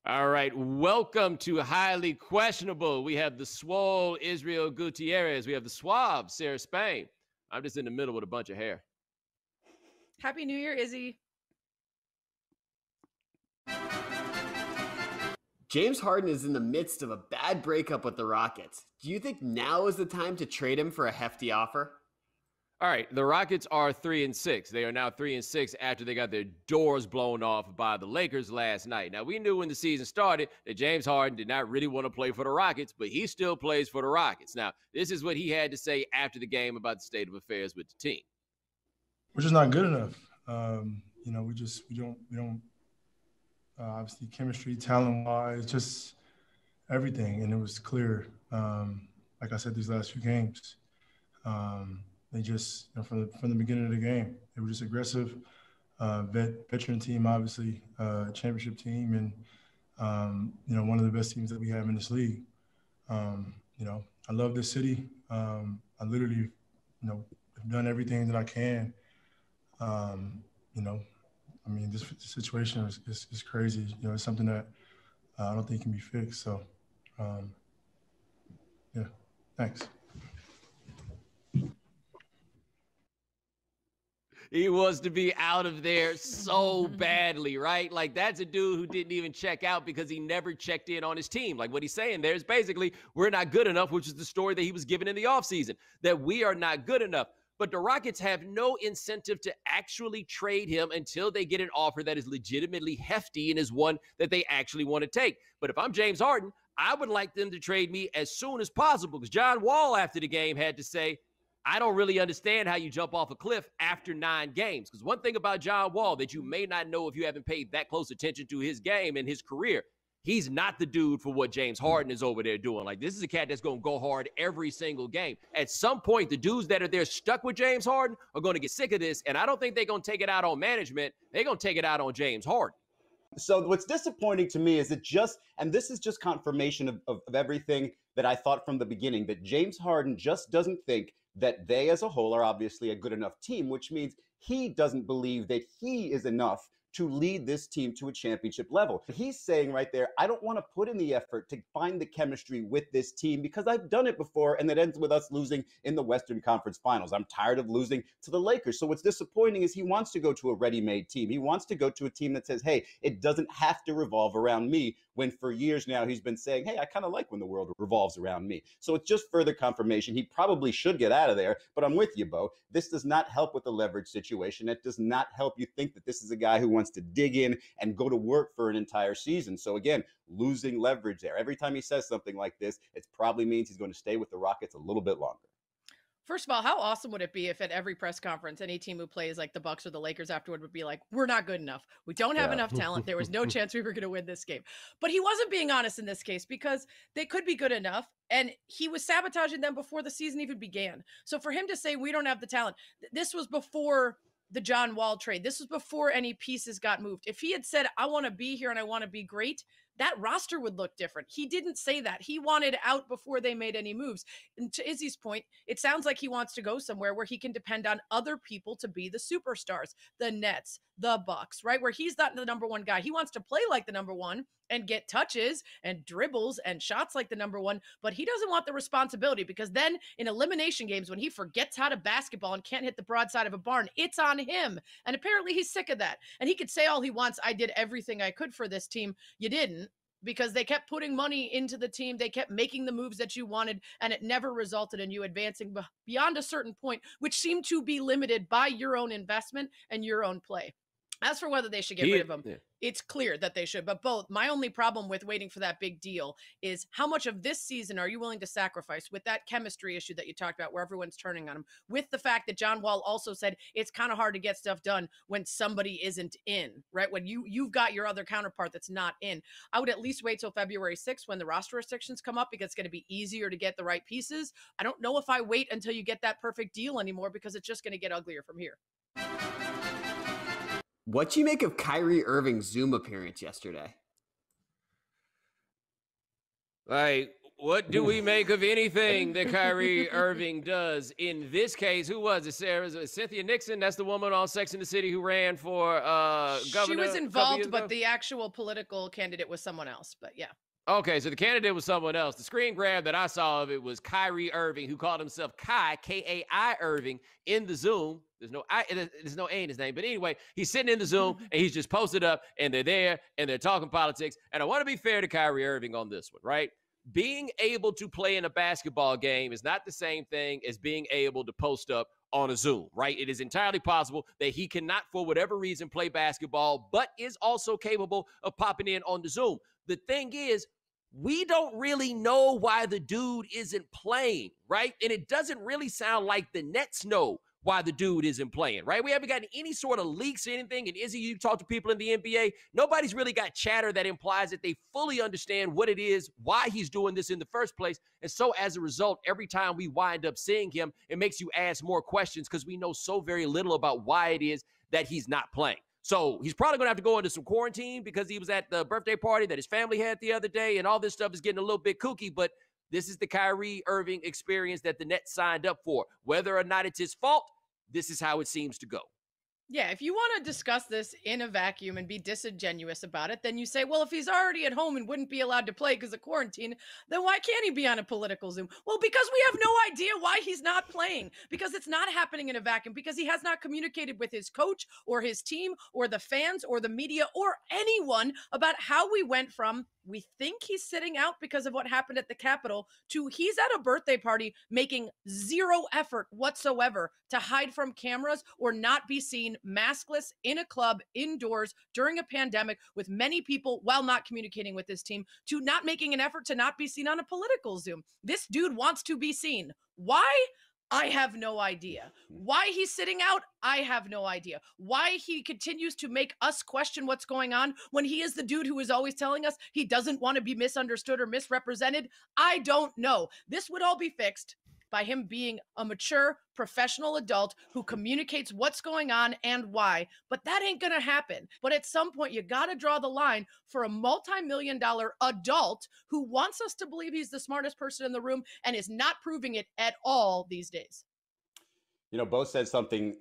All right, welcome to Highly Questionable. We have the swole Israel Gutierrez. We have the suave Sarah Spain. I'm just in the middle with a bunch of hair. Happy New Year, Izzy. James Harden is in the midst of a bad breakup with the Rockets. Do you think now is the time to trade him for a hefty offer? All right, the Rockets are 3-6. They are now 3-6 after they got their doors blown off by the Lakers last night. Now, we knew when the season started that James Harden did not really want to play for the Rockets, but he still plays for the Rockets. Now, this is what he had to say after the game about the state of affairs with the team. We're just not good enough. We don't obviously chemistry, talent-wise, just everything. And it was clear, like I said, these last few games. They just, from the beginning of the game, they were just aggressive, veteran team, obviously, championship team, and, one of the best teams that we have in this league. I love this city. I literally, have done everything that I can. This situation is crazy. It's something that I don't think can be fixed. So, thanks. He wants to be out of there so badly, right? Like, that's a dude who didn't even check out because he never checked in on his team. Like, what he's saying there is basically, we're not good enough, which is the story that he was given in the offseason, that we are not good enough. But the Rockets have no incentive to actually trade him until they get an offer that is legitimately hefty and is one that they actually want to take. But if I'm James Harden, I would like them to trade me as soon as possible, because John Wall after the game had to say, I don't really understand how you jump off a cliff after 9 games. Because one thing about John Wall that you may not know if you haven't paid that close attention to his game and his career, he's not the dude for what James Harden is over there doing. Like, this is a cat that's going to go hard every single game. At some point, the dudes that are there stuck with James Harden are going to get sick of this, and I don't think they're going to take it out on management. They're going to take it out on James Harden. So what's disappointing to me is and this is just confirmation of everything that I thought from the beginning, that James Harden just doesn't think that they as a whole are obviously a good enough team, which means he doesn't believe that he is enough to lead this team to a championship level. He's saying right there, I don't want to put in the effort to find the chemistry with this team because I've done it before and it ends with us losing in the Western Conference Finals. I'm tired of losing to the Lakers. So what's disappointing is he wants to go to a ready-made team. He wants to go to a team that says, hey, it doesn't have to revolve around me, when for years now he's been saying, hey, I kind of like when the world revolves around me. So it's just further confirmation. He probably should get out of there, but I'm with you, Bo. This does not help with the leverage situation. It does not help you think that this is a guy who wants to dig in and go to work for an entire season. So again, losing leverage there. Every time he says something like this, it probably means he's going to stay with the Rockets a little bit longer. First of all, how awesome would it be if at every press conference, any team who plays like the Bucks or the Lakers afterward would be like, we're not good enough. We don't have enough talent. There was no chance we were going to win this game. But he wasn't being honest in this case because they could be good enough. And he was sabotaging them before the season even began. So for him to say we don't have the talent, this was before the John Wall trade. This was before any pieces got moved. If he had said, I want to be here and I want to be great, that roster would look different. He didn't say that. He wanted out before they made any moves. And to Izzy's point, it sounds like he wants to go somewhere where he can depend on other people to be the superstars, the Nets, the Bucks, right? Where he's not the number one guy. He wants to play like the number one and get touches and dribbles and shots like the number one, but he doesn't want the responsibility, because then in elimination games, when he forgets how to basketball and can't hit the broadside of a barn, it's on him. And apparently he's sick of that. And he could say all he wants, I did everything I could for this team. You didn't, because they kept putting money into the team. They kept making the moves that you wanted, and it never resulted in you advancing beyond a certain point, which seemed to be limited by your own investment and your own play. As for whether they should get rid of him, it's clear that they should. But both, my only problem with waiting for that big deal is how much of this season are you willing to sacrifice with that chemistry issue that you talked about where everyone's turning on him, with the fact that John Wall also said it's kind of hard to get stuff done when somebody isn't in, right? When you've got your other counterpart that's not in. I would at least wait till February 6th when the roster restrictions come up, because it's going to be easier to get the right pieces. I don't know if I wait until you get that perfect deal anymore, because it's just going to get uglier from here. What'd you make of Kyrie Irving's Zoom appearance yesterday? Like, What do we make of anything that Kyrie Irving does? In this case, who was it, Sarah? Is it Cynthia Nixon? That's the woman on Sex and the City who ran for governor. She was involved, but the actual political candidate was someone else. But yeah. Okay, so the candidate was someone else. The screen grab that I saw of it was Kyrie Irving, who called himself Kai, K-A-I Irving, in the Zoom. There's no A in his name. But anyway, he's sitting in the Zoom, and he's just posted up, and they're there, and they're talking politics. And I want to be fair to Kyrie Irving on this one, right? Being able to play in a basketball game is not the same thing as being able to post up on a Zoom, right? It is entirely possible that he cannot, for whatever reason, play basketball, but is also capable of popping in on the Zoom. The thing is, we don't really know why the dude isn't playing, right? And it doesn't really sound like the Nets know why the dude isn't playing, right? We haven't gotten any sort of leaks or anything. And Izzy, you talk to people in the NBA, nobody's really got chatter that implies that they fully understand what it is, why he's doing this in the first place. And so as a result, every time we wind up seeing him, it makes you ask more questions because we know so very little about why it is that he's not playing. So he's probably going to have to go into some quarantine because he was at the birthday party that his family had the other day, and all this stuff is getting a little bit kooky, but this is the Kyrie Irving experience that the Nets signed up for. Whether or not it's his fault, this is how it seems to go. Yeah, if you want to discuss this in a vacuum and be disingenuous about it, then you say, well, if he's already at home and wouldn't be allowed to play because of quarantine, then why can't he be on a political Zoom? Well, because we have no idea why he's not playing, because it's not happening in a vacuum, because he has not communicated with his coach or his team or the fans or the media or anyone about how we went from we think he's sitting out because of what happened at the Capitol to he's at a birthday party making zero effort whatsoever to hide from cameras or not be seen maskless in a club indoors during a pandemic with many people while not communicating with his team, to not making an effort to not be seen on a political Zoom. This dude wants to be seen. Why? I have no idea. Why he's sitting out, I have no idea. Why he continues to make us question what's going on when he is the dude who is always telling us he doesn't want to be misunderstood or misrepresented, I don't know. This would all be fixed by him being a mature, professional adult who communicates what's going on and why. But that ain't gonna happen. But at some point, you gotta draw the line for a multi-million-dollar adult who wants us to believe he's the smartest person in the room and is not proving it at all these days. You know, Bo said something,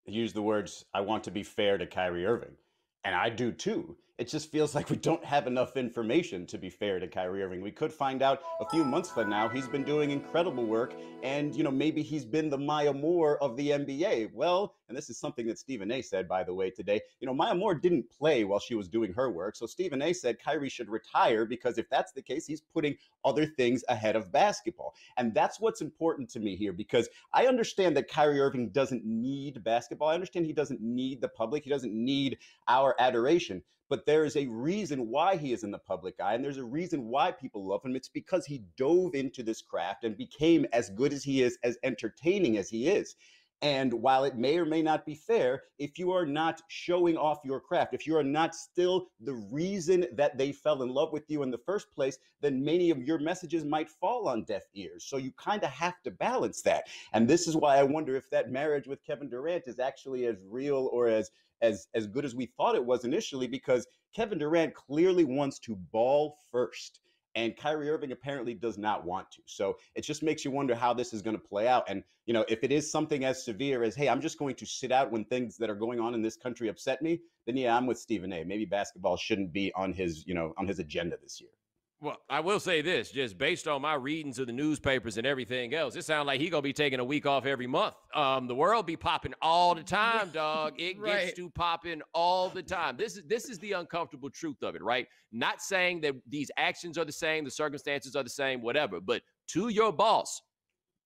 used the words, I want to be fair to Kyrie Irving. And I do too. It just feels like we don't have enough information to be fair to Kyrie Irving. We could find out a few months from now he's been doing incredible work, and maybe he's been the Maya Moore of the NBA. Well, and this is something that Stephen A said, by the way, today. Maya Moore didn't play while she was doing her work, so Stephen A said Kyrie should retire because if that's the case, he's putting other things ahead of basketball. And that's what's important to me here, because I understand that Kyrie Irving doesn't need basketball. I understand he doesn't need the public. He doesn't need our adoration. But there is a reason why he is in the public eye, and there's a reason why people love him. It's because he dove into this craft and became as good as he is, as entertaining as he is. And while it may or may not be fair, if you are not showing off your craft, if you are not still the reason that they fell in love with you in the first place, then many of your messages might fall on deaf ears. So you kind of have to balance that. And this is why I wonder if that marriage with Kevin Durant is actually as real or as good as we thought it was initially, because Kevin Durant clearly wants to ball first. And Kyrie Irving apparently does not want to. So it just makes you wonder how this is going to play out. And, if it is something as severe as, hey, I'm just going to sit out when things that are going on in this country upset me, then yeah, I'm with Stephen A. Maybe basketball shouldn't be on his, on his agenda this year. Well, I will say this, just based on my readings of the newspapers and everything else, it sounds like he's going to be taking a week off every month. The world be popping all the time, dog. It gets to popping all the time. This is the uncomfortable truth of it, right? Not saying that these actions are the same, the circumstances are the same, whatever. But to your boss,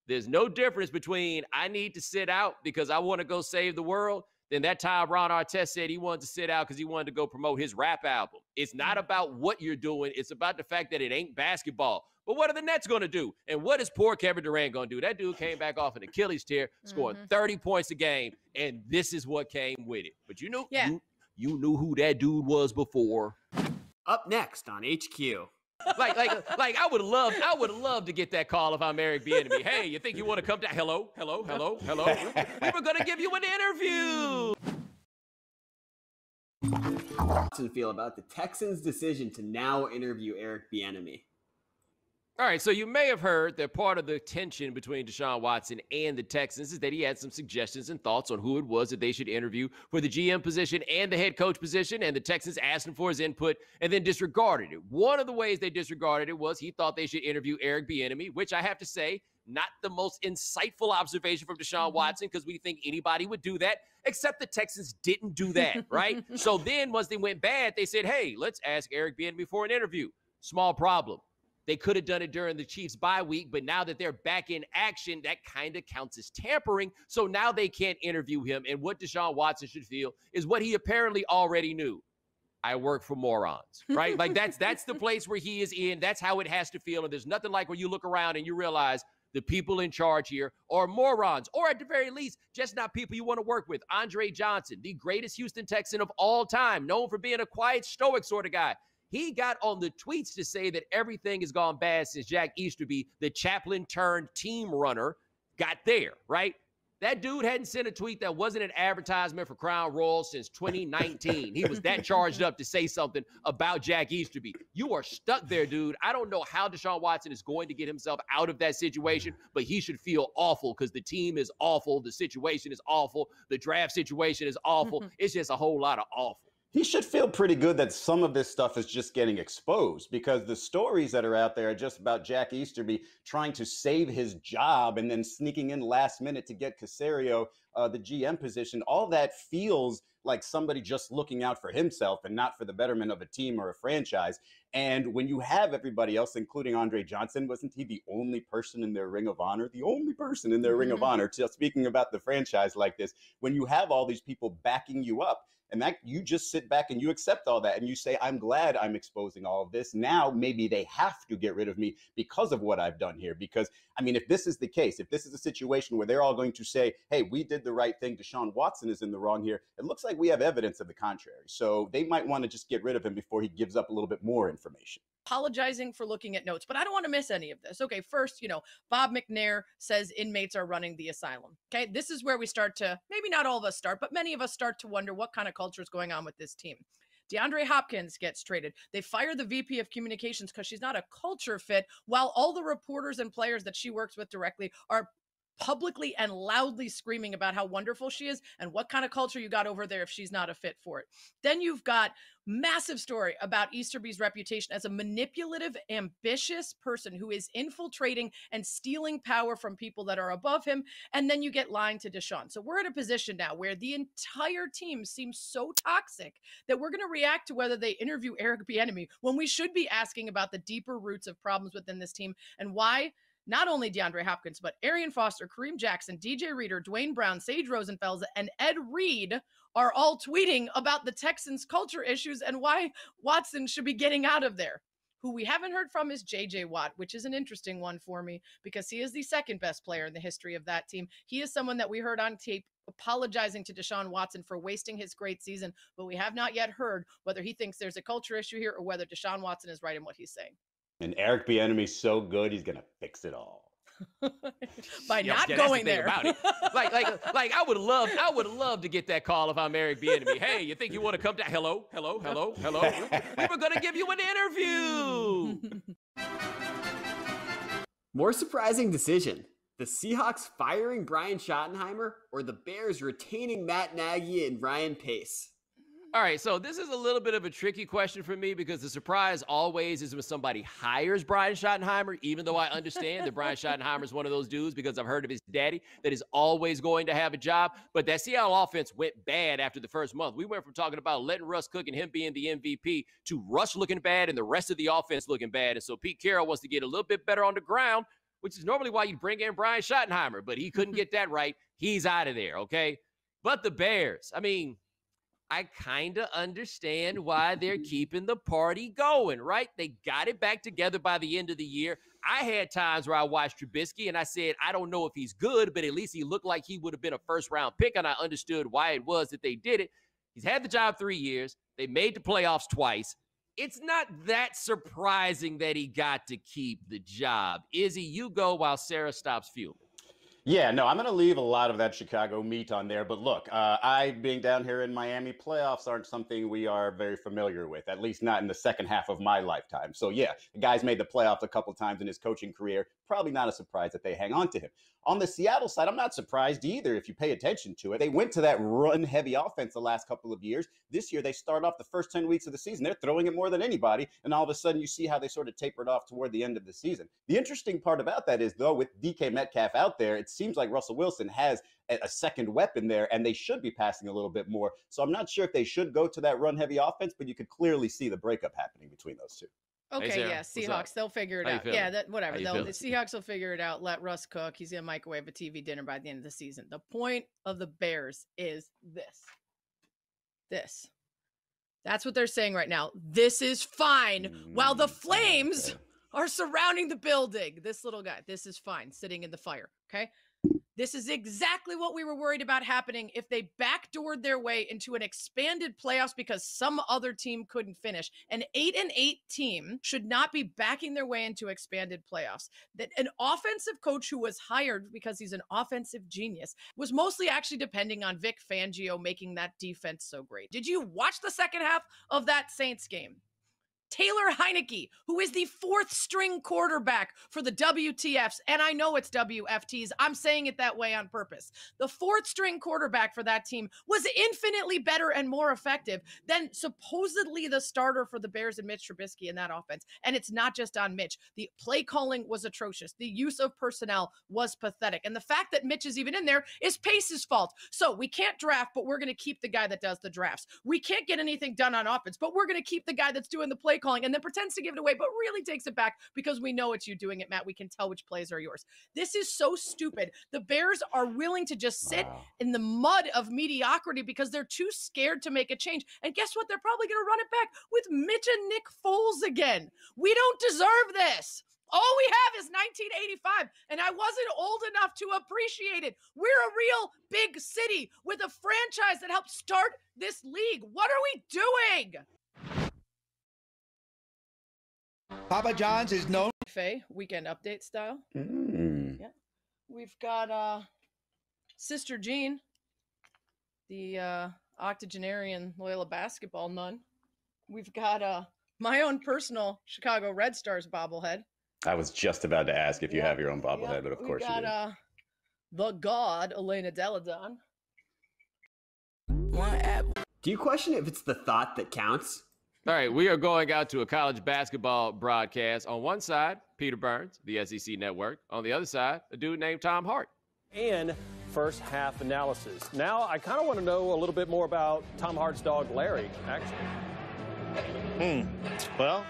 there's no difference between I need to sit out because I want to go save the world. Then that time Ron Artest said he wanted to sit out because he wanted to go promote his rap album. It's not about what you're doing. It's about the fact that it ain't basketball. But what are the Nets going to do? And what is poor Kevin Durant going to do? That dude came back off an Achilles tear, scoring 30 points a game, and this is what came with it. But you knew who that dude was before. Up next on HQ. Like I would love to get that call if I'm Eric BIENIEMY. Hey, you think you want to come down? Hello. We were going to give you an interview. How do you feel about the Texans' decision to now interview Eric BIENIEMY? All right, so you may have heard that part of the tension between Deshaun Watson and the Texans is that he had some suggestions and thoughts on who it was that they should interview for the GM position and the head coach position, and the Texans asked him for his input and then disregarded it. One of the ways they disregarded it was he thought they should interview Eric Bieniemy, which I have to say, not the most insightful observation from Deshaun Watson, because we think anybody would do that, except the Texans didn't do that, right? So then once they went bad, they said, hey, let's ask Eric Bieniemy for an interview. Small problem. They could have done it during the Chiefs bye week, but now that they're back in action, that kind of counts as tampering. So now they can't interview him. And what Deshaun Watson should feel is what he apparently already knew. I work for morons, right? Like that's the place where he is in. That's how it has to feel. And there's nothing like when you look around and you realize the people in charge here are morons, or at the very least, just not people you want to work with. Andre Johnson, the greatest Houston Texan of all time, known for being a quiet, stoic sort of guy. He got on the tweets to say that everything has gone bad since Jack Easterby, the chaplain turned team runner, got there, right? That dude hadn't sent a tweet that wasn't an advertisement for Crown Royal since 2019. He was that charged up to say something about Jack Easterby. You are stuck there, dude. I don't know how Deshaun Watson is going to get himself out of that situation, but he should feel awful because the team is awful. The situation is awful. The draft situation is awful. It's just a whole lot of awful. He should feel pretty good that some of this stuff is just getting exposed, because the stories that are out there are just about Jack Easterby trying to save his job and then sneaking in last minute to get Caserio the GM position. All that feels like somebody just looking out for himself and not for the betterment of a team or a franchise. And when you have everybody else, including Andre Johnson, wasn't he the only person in their Ring of Honor? The only person in their Ring of Honor, just speaking about the franchise like this, when you have all these people backing you up, and that you just sit back and you accept all that and you say, I'm glad I'm exposing all of this. Now maybe they have to get rid of me because of what I've done here. Because, I mean, if this is the case, if this is a situation where they're all going to say, hey, we did the right thing, Deshaun Watson is in the wrong here, it looks like we have evidence of the contrary. So they might want to just get rid of him before he gives up a little bit more information. Apologizing for looking at notes, but I don't want to miss any of this. Okay, first, Bob McNair says inmates are running the asylum. Okay, this is where we start to, maybe not all of us start, but many of us start to wonder what kind of culture is going on with this team. DeAndre Hopkins gets traded. They fire the VP of communications because she's not a culture fit, while all the reporters and players that she works with directly are publicly and loudly screaming about how wonderful she is and what kind of culture you got over there if she's not a fit for it. Then you've got massive story about Easterby's reputation as a manipulative, ambitious person who is infiltrating and stealing power from people that are above him. And then you get lying to Deshaun. So we're in a position now where the entire team seems so toxic that we're going to react to whether they interview Eric Bieniemy when we should be asking about the deeper roots of problems within this team and why not only DeAndre Hopkins, but Arian Foster, Kareem Jackson, DJ Reader, Dwayne Brown, Sage Rosenfels, and Ed Reed are all tweeting about the Texans' culture issues and why Watson should be getting out of there. Who we haven't heard from is J.J. Watt, which is an interesting one for me because he is the second best player in the history of that team. He is someone that we heard on tape apologizing to Deshaun Watson for wasting his great season, but we have not yet heard whether he thinks there's a culture issue here or whether Deshaun Watson is right in what he's saying. And Eric Bieniemy's so good, he's going to fix it all. By not going there. About it. Like I would love to get that call if I'm Eric Bieniemy. Hey, you think you want to come down? Hello. We were going to give you an interview. More surprising decision. The Seahawks firing Brian Schottenheimer or the Bears retaining Matt Nagy and Ryan Pace? All right, so this is a little bit of a tricky question for me because the surprise always is when somebody hires Brian Schottenheimer, even though I understand that Brian Schottenheimer is one of those dudes because I've heard of his daddy that is always going to have a job. But that Seattle offense went bad after the first month. We went from talking about letting Russ cook and him being the MVP to Russ looking bad and the rest of the offense looking bad. And so Pete Carroll wants to get a little bit better on the ground, which is normally why you bring in Brian Schottenheimer, but he couldn't get that right. He's out of there, okay? But the Bears, I mean, I kind of understand why they're keeping the party going, right? They got it back together by the end of the year. I had times where I watched Trubisky and I said, I don't know if he's good, but at least he looked like he would have been a first-round pick, and I understood why it was that they did it. He's had the job 3 years. They made the playoffs twice. It's not that surprising that he got to keep the job. Izzy, you go while Sarah stops fuming. Yeah, no, I'm going to leave a lot of that Chicago meat on there. But look, I being down here in Miami, playoffs aren't something we are very familiar with, at least not in the second half of my lifetime. So yeah, the guy's made the playoffs a couple times in his coaching career. Probably not a surprise that they hang on to him. On the Seattle side, I'm not surprised either if you pay attention to it. They went to that run-heavy offense the last couple of years. This year, they start off the first 10 weeks of the season. They're throwing it more than anybody. And all of a sudden, you see how they sort of tapered off toward the end of the season. The interesting part about that is, though, with DK Metcalf out there, it seems like Russell Wilson has a second weapon there, and they should be passing a little bit more. So I'm not sure if they should go to that run-heavy offense, but you could clearly see the breakup happening between those two. Okay, Sarah, yeah, Seahawks, they'll figure it out. Yeah, whatever. The Seahawks will figure it out. Let Russ cook. He's going to microwave a TV dinner by the end of the season. The point of the Bears is this. That's what they're saying right now. This is fine. While the flames are surrounding the building. This little guy, this is fine, sitting in the fire, okay? This is exactly what we were worried about happening if they backdoored their way into an expanded playoffs because some other team couldn't finish. An 8-8 team should not be backing their way into expanded playoffs. That an offensive coach who was hired because he's an offensive genius was mostly actually depending on Vic Fangio making that defense so great. Did you watch the second half of that Saints game? Taylor Heineke, who is the fourth string quarterback for the WTFs, and I know it's WFTs, I'm saying it that way on purpose. The fourth string quarterback for that team was infinitely better and more effective than supposedly the starter for the Bears and Mitch Trubisky in that offense. And it's not just on Mitch. The play calling was atrocious. The use of personnel was pathetic. And the fact that Mitch is even in there is Pace's fault. So we can't draft, but we're going to keep the guy that does the drafts. We can't get anything done on offense, but we're going to keep the guy that's doing the play calling and then pretends to give it away, but really takes it back because we know it's you doing it, Matt. We can tell which plays are yours. This is so stupid. The Bears are willing to just sit in the mud of mediocrity because they're too scared to make a change. And guess what? They're probably going to run it back with Mitch and Nick Foles again. We don't deserve this. All we have is 1985, and I wasn't old enough to appreciate it. We're a real big city with a franchise that helped start this league. What are we doing? Papa John's is known. Faye, weekend update style. Yeah. We've got Sister Jean, the octogenarian Loyola basketball nun. We've got my own personal Chicago Red Stars bobblehead. I was just about to ask if you have your own bobblehead, but of course you do. The god, Elena Deladon. Do you question if it's the thought that counts? All right, we are going out to a college basketball broadcast. On one side, Peter Burns, the SEC Network. On the other side, a dude named Tom Hart. And first half analysis. Now, I kind of want to know a little bit more about Tom Hart's dog, Larry, actually. Well,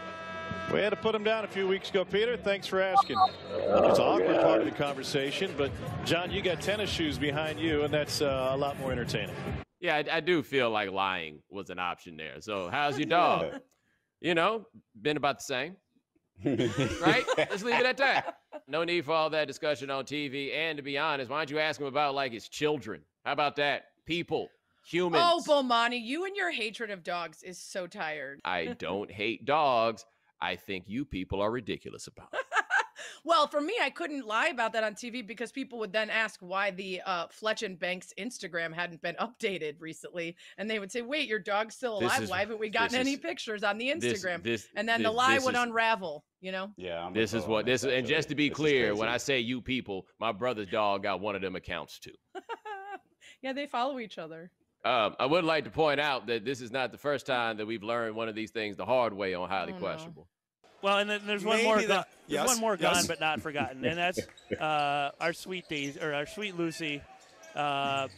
we had to put him down a few weeks ago, Peter. Thanks for asking. It's an awkward part of the conversation, but, John, you got tennis shoes behind you, and that's a lot more entertaining. Yeah, I do feel like lying was an option there. So how's your dog? You know, been about the same. Right? Let's leave it at that. No need for all that discussion on TV. And to be honest, why don't you ask him about, like, his children? How about that? People. Humans. Oh, Bomani, you and your hatred of dogs is so tired. I don't hate dogs. I think you people are ridiculous about it. Well, for me, I couldn't lie about that on TV because people would then ask why the Fletch and Banks Instagram hadn't been updated recently. And they would say, wait, your dog's still alive. Why haven't we gotten any pictures on the Instagram? And then the lie would unravel, you know? Yeah. And just to be clear, when I say you people, my brother's dog got one of them accounts too. Yeah, they follow each other. I would like to point out that this is not the first time that we've learned one of these things the hard way on Highly Questionable. Well, and then there's one more. There's one more gone but not forgotten, and that's our sweet Lucy. At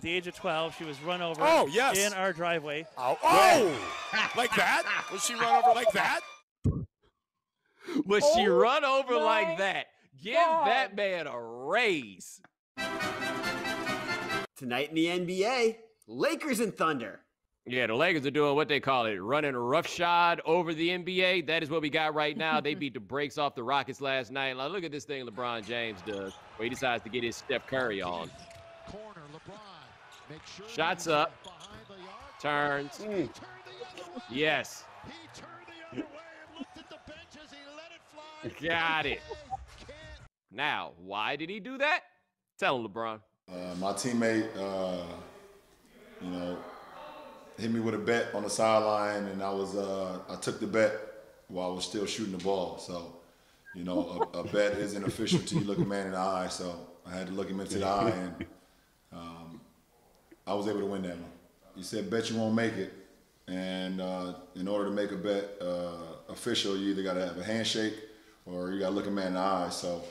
the age of 12, she was run over. In our driveway. Like that? Was she run over like that? Was she run over like that? Give that man a raise. Tonight in the NBA, Lakers and Thunder. Yeah, the Lakers are doing what they call it, running roughshod over the NBA. That is what we got right now. They beat the brakes off the Rockets last night. Now, look at this thing LeBron James does, where he decides to get his Steph Curry on. Shots up. Turns. Yes. Got it. Now, why did he do that? Tell him, LeBron. My teammate, hit me with a bet on the sideline, and I took the bet while I was still shooting the ball. So, a bet isn't official till you look a man in the eye. So I had to look him into the eye, and I was able to win that one. He said, bet you won't make it. And in order to make a bet official, you either got to have a handshake or you got to look a man in the eye. So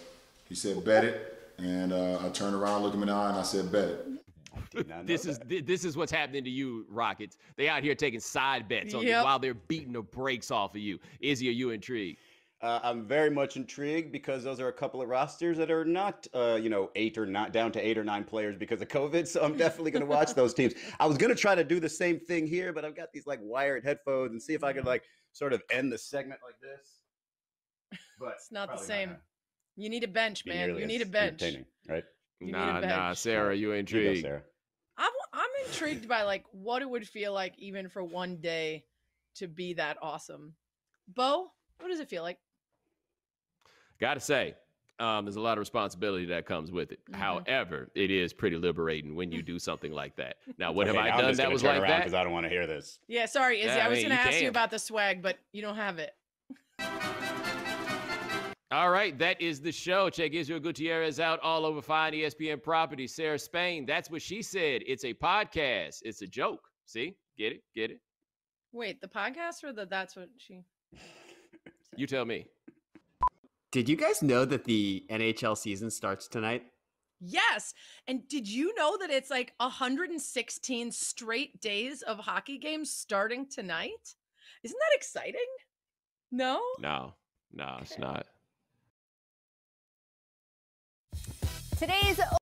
he said, bet it. And I turned around, looked him in the eye, and I said, bet it. This is what's happening to you, Rockets. They out here taking side bets on you while they're beating the brakes off of you. Izzy, are you intrigued? I'm very much intrigued because those are a couple of rosters that are not, down to 8 or 9 players because of COVID. So I'm definitely going to watch those teams. I was going to try to do the same thing here, but I've got these wired headphones and see if I could sort of end the segment like this. But it's not the same. You need a bench, man. You need a bench. Right? Nah, Sarah, you intrigued. You go, Sarah. I'm intrigued by what it would feel like even for one day to be that awesome. Bo, what does it feel like? Gotta say, there's a lot of responsibility that comes with it. However, it is pretty liberating when you do something like that. Now, what have I done that was like that? Because I don't want to hear this. Yeah, sorry, Izzy. I was going to ask you about the swag, but you don't have it. All right, that is the show. Check Israel Gutierrez out all over fine ESPN properties. Sarah Spain, that's what she said. It's a podcast. It's a joke. See? Get it? Get it? Wait, the podcast or that's what she... You tell me. Did you guys know that the NHL season starts tonight? Yes. And did you know that it's 116 straight days of hockey games starting tonight? Isn't that exciting? No? No, it's not. Today's